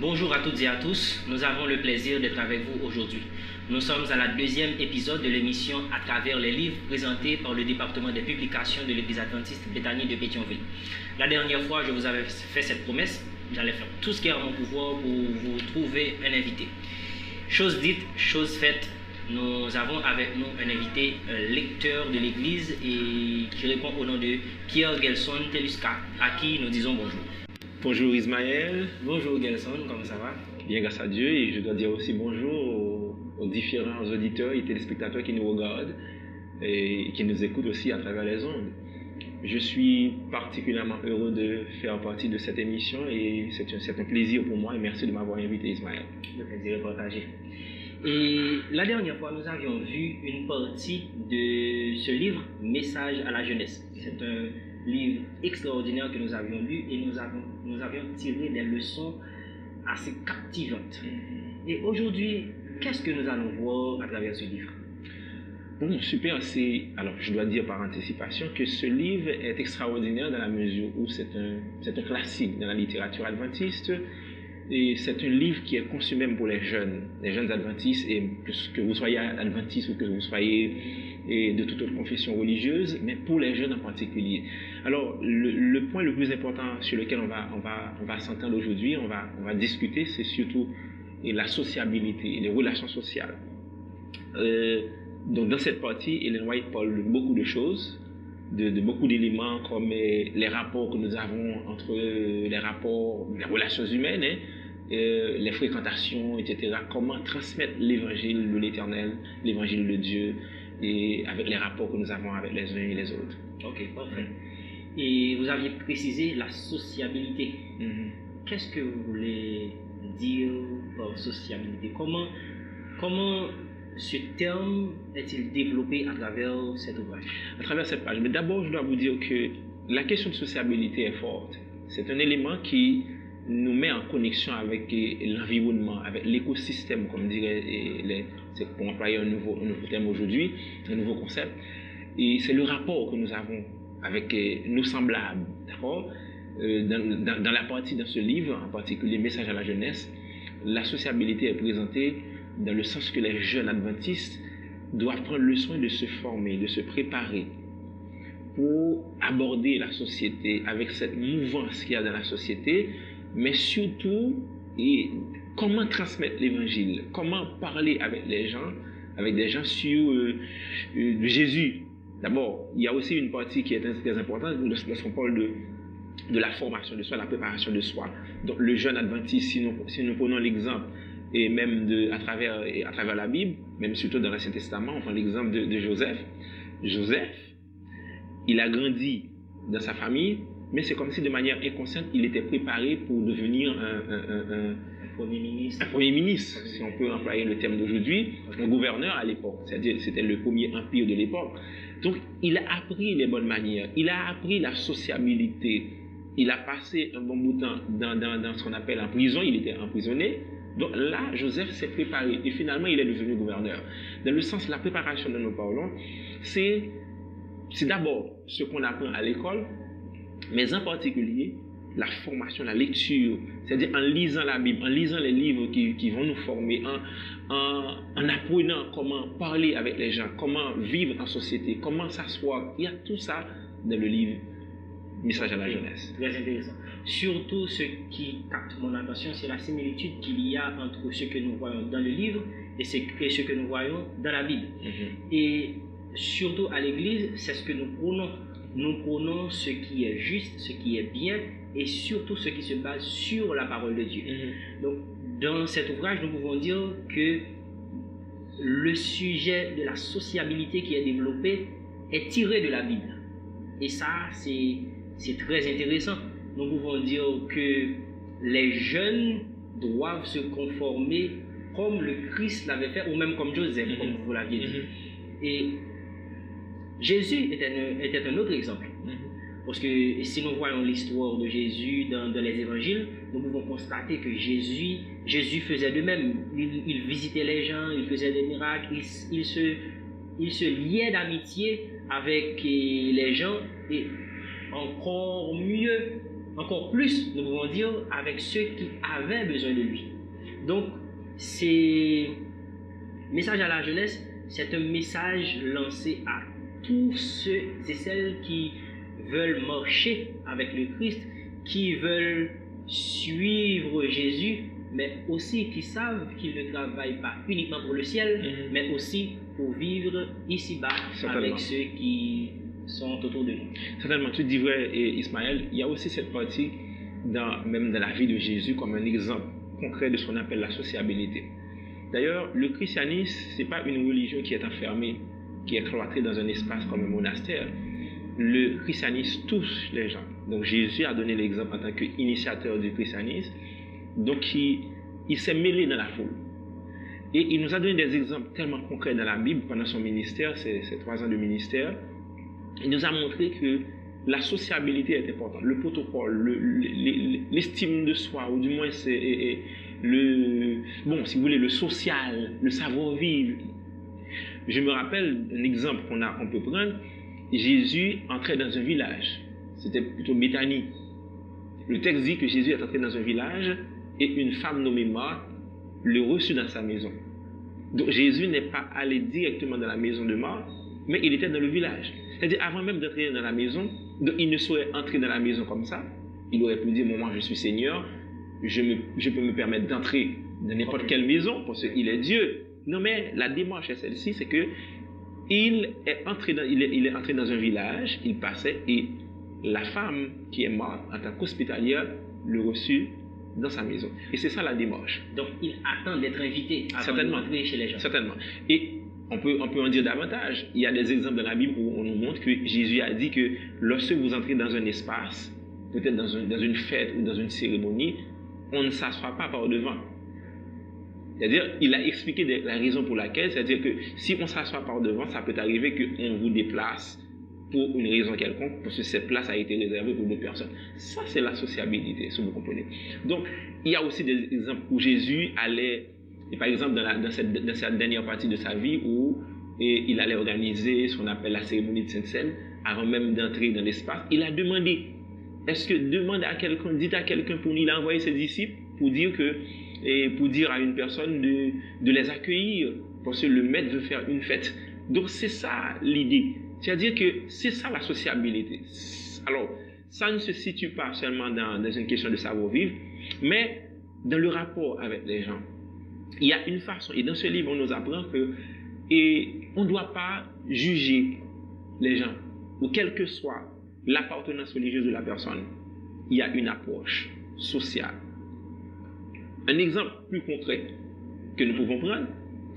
Bonjour à toutes et à tous, nous avons le plaisir d'être avec vous aujourd'hui. Nous sommes à la deuxième épisode de l'émission À travers les livres présentés par le département des publications de l'Église adventiste Béthanie de Pétionville. La dernière fois, je vous avais fait cette promesse, j'allais faire tout ce qui est en mon pouvoir pour vous trouver un invité. Chose dite, chose faite, nous avons avec nous un invité, lecteur de l'Église et qui répond au nom de Pierre Gelson Teluska, à qui nous disons bonjour. Bonjour Ismaël. Bonjour Gelson, comment ça va? Bien, grâce à Dieu, et je dois dire aussi bonjour aux différents auditeurs et téléspectateurs qui nous regardent et qui nous écoutent aussi à travers les ondes. Je suis particulièrement heureux de faire partie de cette émission et c'est un plaisir pour moi et merci de m'avoir invité Ismaël. Le plaisir est partagé. Et la dernière fois, nous avions vu une partie de ce livre, Message à la jeunesse. C'est un livre extraordinaire que nous avions lu et nous avions tiré des leçons assez captivantes. Et aujourd'hui, qu'est-ce que nous allons voir à travers ce livre? Bon, super, alors je dois dire par anticipation que ce livre est extraordinaire dans la mesure où c'est un classique dans la littérature adventiste. Et c'est un livre qui est conçu même pour les jeunes adventistes, et que vous soyez adventiste ou que vous soyez de toute autre confession religieuse, mais pour les jeunes en particulier. Alors, le point le plus important sur lequel on va s'entendre aujourd'hui, on va discuter, c'est surtout la sociabilité, les relations sociales. Donc, dans cette partie, Ellen White parle de beaucoup de choses, de beaucoup d'éléments comme les rapports que nous avons entre les relations humaines, les fréquentations, etc. Comment transmettre l'évangile de l'Éternel, l'évangile de Dieu, et avec les rapports que nous avons avec les uns et les autres. Ok, parfait. Et vous aviez précisé la sociabilité. Qu'est-ce que vous voulez dire par sociabilité? Comment ce terme est-il développé à travers cet ouvrage? À travers cette page. Mais d'abord, je dois vous dire que la question de sociabilité est forte. C'est un élément qui nous met en connexion avec l'environnement, avec l'écosystème, comme dirait, c'est pour employer un nouveau terme aujourd'hui, un nouveau concept. Et c'est le rapport que nous avons avec nos semblables, d'accord? Dans la partie, dans ce livre, en particulier Message à la jeunesse, la sociabilité est présentée dans le sens que les jeunes adventistes doivent prendre le soin de se former, de se préparer pour aborder la société avec cette mouvance qu'il y a dans la société, mais surtout comment transmettre l'évangile, comment parler avec des gens sur Jésus. D'abord, il y a aussi une partie qui est très importante lorsqu'on parle de la formation de soi, la préparation de soi. Donc le jeune adventiste, si nous prenons l'exemple, et même à travers la Bible, même surtout dans l'Ancien Testament, on prend l'exemple de Joseph. Joseph, il a grandi dans sa famille, mais c'est comme si de manière inconsciente, il était préparé pour devenir un premier ministre, si on peut employer le terme d'aujourd'hui, un gouverneur à l'époque, c'est-à-dire c'était le premier empire de l'époque. Donc il a appris les bonnes manières, il a appris la sociabilité, il a passé un bon bout de temps dans ce qu'on appelle en prison, il était emprisonné. Donc là, Joseph s'est préparé et finalement il est devenu gouverneur. Dans le sens, la préparation dont nous parlons, c'est d'abord ce qu'on apprend à l'école, mais en particulier la formation, la lecture, c'est-à-dire en lisant la Bible, en lisant les livres qui vont nous former, en apprenant comment parler avec les gens, comment vivre en société, comment s'asseoir. Il y a tout ça dans le livre Message à la jeunesse. Très intéressant. Surtout ce qui capte mon attention, c'est la similitude qu'il y a entre ce que nous voyons dans le livre et ce que nous voyons dans la Bible. Et surtout à l'Église, c'est ce que nous prônons. Nous prônons ce qui est juste, ce qui est bien et surtout ce qui se base sur la parole de Dieu. Donc, dans cet ouvrage, nous pouvons dire que le sujet de la sociabilité qui est développé est tiré de la Bible. Et ça, c'est très intéressant. Nous pouvons dire que les jeunes doivent se conformer comme le Christ l'avait fait, ou même comme Joseph, comme vous l'aviez dit. Et Jésus était un autre exemple. Parce que si nous voyons l'histoire de Jésus dans les évangiles, nous pouvons constater que Jésus faisait de même. Il visitait les gens, il faisait des miracles, il se liait d'amitié avec les gens et encore mieux, encore plus, nous pouvons dire, avec ceux qui avaient besoin de lui. Donc, c'est message à la jeunesse, c'est un message lancé à tous ceux et celles qui veulent marcher avec le Christ, qui veulent suivre Jésus, mais aussi qui savent qu'ils ne travaillent pas uniquement pour le ciel, mais aussi pour vivre ici-bas avec ceux qui sont autour de nous. Certainement, tu dis vrai, Ismaël, il y a aussi cette partie, même dans la vie de Jésus, comme un exemple concret de ce qu'on appelle la sociabilité. D'ailleurs, le christianisme, ce n'est pas une religion qui est enfermée, qui est cloîtrée dans un espace comme un monastère. Le christianisme touche les gens. Donc Jésus a donné l'exemple en tant qu'initiateur du christianisme. Donc il s'est mêlé dans la foule. Et il nous a donné des exemples tellement concrets dans la Bible pendant son ministère, ces 3 ans de ministère. Il nous a montré que la sociabilité est importante. Le protocole, l'estime de soi, ou du moins c'est si vous voulez, le social, le savoir-vivre. Je me rappelle un exemple qu'on peut prendre. Jésus entrait dans un village. C'était plutôt Béthanie. Le texte dit que Jésus est entré dans un village et une femme nommée Marthe le reçut dans sa maison. Donc Jésus n'est pas allé directement dans la maison de Marthe, mais il était dans le village. C'est-à-dire, avant même d'entrer dans la maison, donc il ne saurait entrer dans la maison comme ça. Il aurait pu dire, moi je suis Seigneur, je peux me permettre d'entrer dans n'importe quelle maison parce qu'il est Dieu. Non, mais la démarche est celle-ci, c'est que il est entré dans un village, il passait et la femme qui est morte en tant qu'hospitalière le reçut dans sa maison. Et c'est ça la démarche. Donc il attend d'être invité avant d'entrer chez les gens. Certainement. Et on peut en dire davantage. Il y a des exemples dans la Bible où on nous montre que Jésus a dit que lorsque vous entrez dans un espace, peut-être dans une fête ou dans une cérémonie, on ne s'assoit pas par devant. C'est-à-dire, il a expliqué la raison pour laquelle, c'est-à-dire que si on s'assoit par devant, ça peut arriver qu'on vous déplace pour une raison quelconque, parce que cette place a été réservée pour d'autres personnes. Ça, c'est la sociabilité, si vous comprenez. Donc, il y a aussi des exemples où Jésus allait, et par exemple, dans cette dernière partie de sa vie, où il allait organiser ce qu'on appelle la cérémonie de Sainte-Seine, avant même d'entrer dans l'espace, il a demandé, dites à quelqu'un pour nous, il a envoyé ses disciples pour dire à une personne de les accueillir, parce que le maître veut faire une fête. Donc c'est ça l'idée. C'est-à-dire que c'est ça la sociabilité. Alors, ça ne se situe pas seulement dans une question de savoir-vivre, mais dans le rapport avec les gens. Il y a une façon, et dans ce livre, on nous apprend on ne doit pas juger les gens, ou quelle que soit l'appartenance religieuse de la personne. Il y a une approche sociale. Un exemple plus concret que nous pouvons prendre,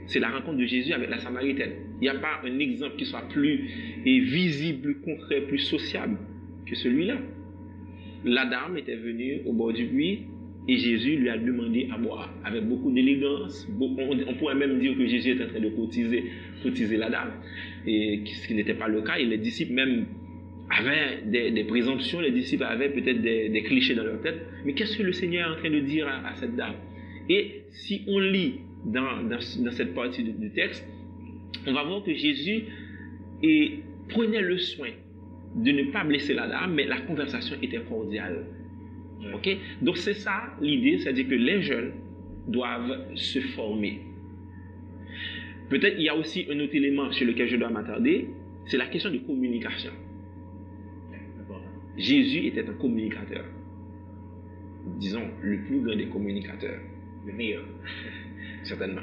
c'est la rencontre de Jésus avec la Samaritaine. Il n'y a pas un exemple qui soit plus visible, plus concret, plus sociable que celui-là. La dame était venue au bord du puits et Jésus lui a demandé à boire avec beaucoup d'élégance. On pourrait même dire que Jésus est en train de courtiser la dame, et ce qui n'était pas le cas. Et les disciples même avaient des présomptions, les disciples avaient peut-être des clichés dans leur tête. Mais qu'est-ce que le Seigneur est en train de dire à cette dame? Et si on lit dans cette partie du texte, on va voir que Jésus prenait le soin de ne pas blesser la dame, mais la conversation était cordiale. Okay? Donc c'est ça l'idée, c'est-à-dire que les jeunes doivent se former. Peut-être il y a aussi un autre élément sur lequel je dois m'attarder, c'est la question de communication. Jésus était un communicateur. Disons, le plus grand des communicateurs. Le meilleur. Certainement.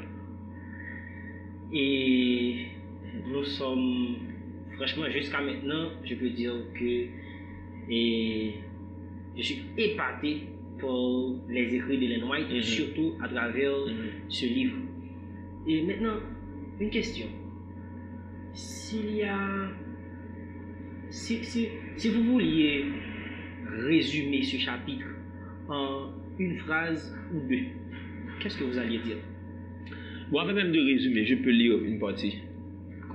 Et nous sommes, franchement, jusqu'à maintenant, je peux dire que je suis épaté par les écrits d'Ellen White, surtout à travers ce livre. Et maintenant, une question. Si vous vouliez résumer ce chapitre en une phrase ou deux, qu'est-ce que vous alliez dire? Bon, avant même de résumer, je peux lire une partie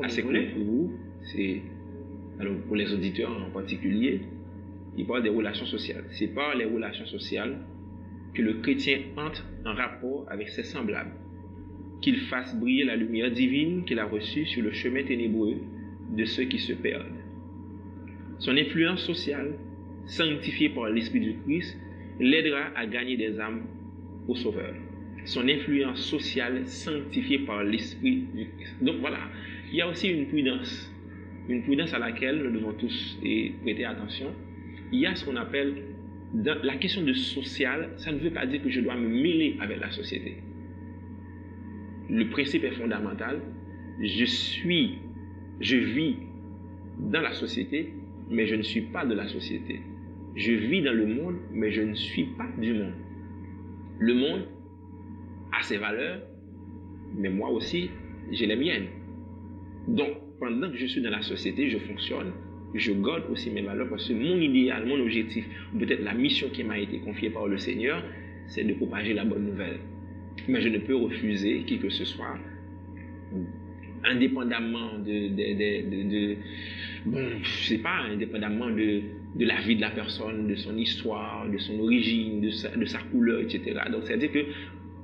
assez courte pour vous. Alors, pour les auditeurs en particulier, il parle des relations sociales. C'est par les relations sociales que le chrétien entre en rapport avec ses semblables, qu'il fasse briller la lumière divine qu'il a reçue sur le chemin ténébreux de ceux qui se perdent. Son influence sociale, sanctifiée par l'Esprit du Christ, l'aidera à gagner des âmes au Sauveur. Son influence sociale, sanctifiée par l'Esprit du Christ. Donc voilà, il y a aussi une prudence à laquelle nous devons tous prêter attention. Il y a ce qu'on appelle, dans la question de social, ça ne veut pas dire que je dois me mêler avec la société. Le principe est fondamental. Je vis dans la société, mais je ne suis pas de la société. Je vis dans le monde, mais je ne suis pas du monde. Le monde a ses valeurs, mais moi aussi, j'ai les miennes. Donc, pendant que je suis dans la société, je fonctionne, je garde aussi mes valeurs parce que mon idéal, mon objectif, ou peut-être la mission qui m'a été confiée par le Seigneur, c'est de propager la bonne nouvelle. Mais je ne peux refuser qui que ce soit, indépendamment indépendamment de la vie de la personne, de son histoire, de son origine, de sa couleur, etc. Donc, c'est-à-dire que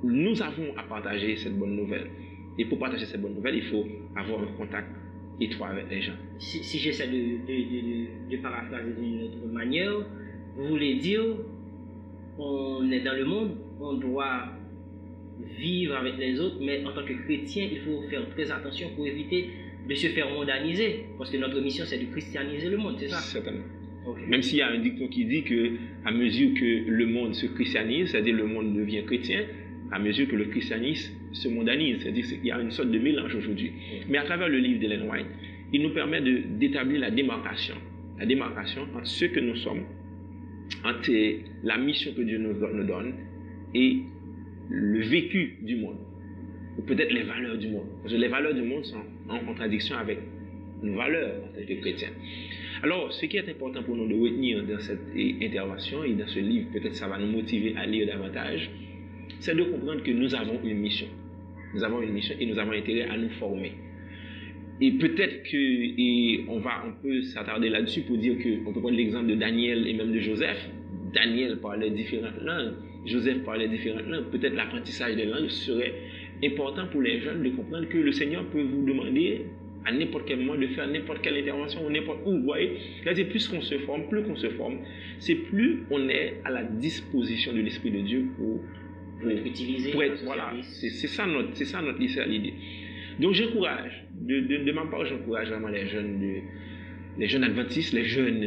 nous avons à partager cette bonne nouvelle. Et pour partager cette bonne nouvelle, il faut avoir un contact étroit avec les gens. Si j'essaie de paraphraser d'une autre manière, vous voulez dire, on est dans le monde, on doit vivre avec les autres, mais en tant que chrétien, il faut faire très attention pour éviter de se faire mondaniser, parce que notre mission, c'est de christianiser le monde, c'est ça? Certainement. Okay. Même s'il y a un dicton qui dit que à mesure que le monde se christianise, c'est-à-dire le monde devient chrétien, à mesure que le christianisme se mondanise, c'est-à-dire qu'il y a une sorte de mélange aujourd'hui. Mais à travers le livre d'Ellen White, il nous permet d'établir la démarcation entre ce que nous sommes, entre la mission que Dieu nous donne et le vécu du monde, ou peut-être les valeurs du monde. Parce que les valeurs du monde sont en contradiction avec nos valeurs en tant que chrétiens. Alors, ce qui est important pour nous de retenir dans cette intervention et dans ce livre, peut-être ça va nous motiver à lire davantage, c'est de comprendre que nous avons une mission. Nous avons une mission et nous avons intérêt à nous former. Et peut-être on peut s'attarder là-dessus pour dire qu'on peut prendre l'exemple de Daniel et même de Joseph. Daniel parlait différentes langues, Joseph parlait différentes langues. Peut-être l'apprentissage des langues serait important pour les jeunes de comprendre que le Seigneur peut vous demander à n'importe quel moment de faire n'importe quelle intervention, n'importe où. Vous voyez, c'est plus qu'on se forme, c'est plus on est à la disposition de l'Esprit de Dieu pour être utilisé. Voilà, c'est ça notre l'idée. Donc j'encourage, de ma part, j'encourage vraiment les jeunes adventistes, les jeunes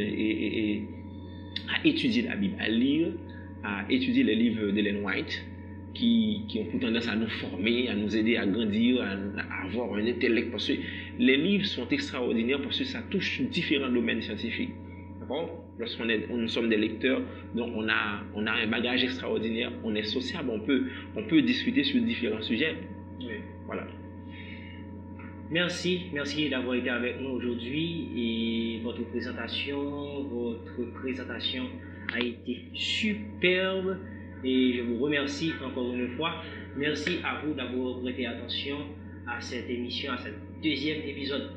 à étudier la Bible, à lire, à étudier les livres d'Ellen White, qui ont pour tendance à nous former, à nous aider à grandir, à avoir un intellect. Parce que les livres sont extraordinaires parce que ça touche différents domaines scientifiques. D'accord? Lorsqu'on nous sommes des lecteurs, donc on a un bagage extraordinaire, on est sociable, on peut discuter sur différents sujets. Oui. Voilà. Merci d'avoir été avec nous aujourd'hui et votre présentation a été superbe et je vous remercie encore une fois. Merci à vous d'avoir prêté attention à cette émission, à ce deuxième épisode.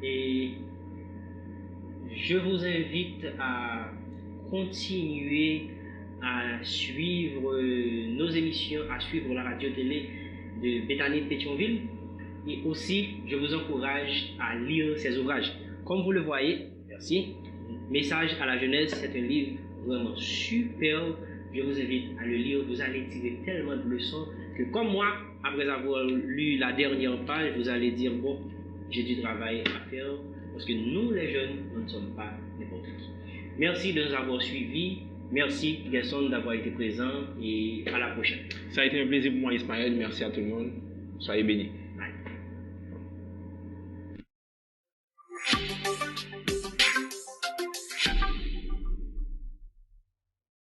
Et je vous invite à continuer à suivre nos émissions, à suivre la radio-télé de Bethany de Pétionville. Et aussi, je vous encourage à lire ces ouvrages. Comme vous le voyez, merci. Message à la jeunesse, c'est un livre vraiment superbe. Je vous invite à le lire. Vous allez tirer tellement de leçons que comme moi, après avoir lu la dernière page, vous allez dire, bon, j'ai du travail à faire. Parce que nous, les jeunes, nous ne sommes pas n'importe qui. Merci de nous avoir suivis. Merci, Gerson, d'avoir été présent. Et à la prochaine. Ça a été un plaisir pour moi, Ismaël. Merci à tout le monde. Soyez bénis. Bye.